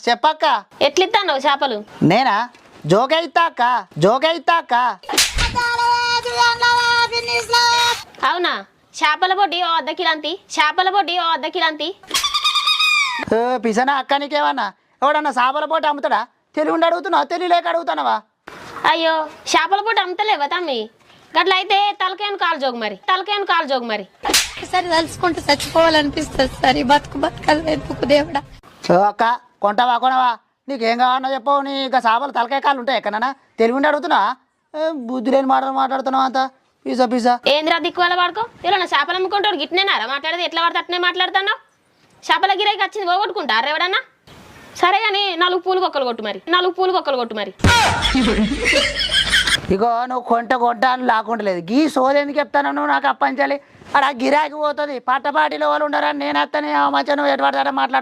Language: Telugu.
చెప్పక్క. ఎట్లిస్తాను చేపలు? నేనా? జోగైతాక జోగైతాక. అవునా? చేపల పొడి ఓ అర్ధ కిలంతి, చేపల పొడి ఓ అర్ధ కిలంతి. పిసనా అక్క, నీకేమన్నా ఎవడన్నా చేపల పోటీ అమ్ముతాడా? తెలివి అడుగుతున్నావా, తెలియలేక అడుగుతున్నావా? అయ్యో, చేపల పొడి అమ్ముతలేవా తమ్మి? గట్లయితే తలకేను కాలు జోగు మరి, తలకేను కాలు జోగు మరి. సరే తలుచుకుంటూ చచ్చిపోవాలనిపిస్తుంది సరే, బతుకు బతకదు ఎందుకు దేవుడా. అక్క, కొంటావా కొనవా? నీకేం కావాలన్నా చెప్పవు. నీ ఇంకా చేపలు తలకాయ కాలు ఉంటాయి ఎక్కడన్నా? తెలివి అడుగుతున్నావా? బుద్ధి లేని మాటలు మాట్లాడుతున్నావు అంతా పిసా పిసా. ఏంద్రా దిక్కువల వాడుకో, ఇలా చేపలు అమ్ముకుంటాడు గిట్నేనారా మాట్లాడేది? ఎట్లా పడితే అట్నే మాట్లాడుతున్నావు? చేపల గిరాయికి వచ్చింది పోగొట్టుకుంటారు ఎవడన్నా? సరే కానీ 4 పూలు కొక్కలు కొట్టు మరి, 4 పూలు కొక్కలు కొట్టు మరి. ఇగో నువ్వు కొంట అని లాకుంటలేదు. గీ సోది ఎందుకు చెప్తాను? నువ్వు నాకు అప్పంచాలి. అక్కడ గిరాకి పోతుంది. పట్టపాటిలో వాళ్ళు ఉండరని నేను వస్తాను. మధ్య నువ్వు ఎటు పడతాడో మాట్లాడు.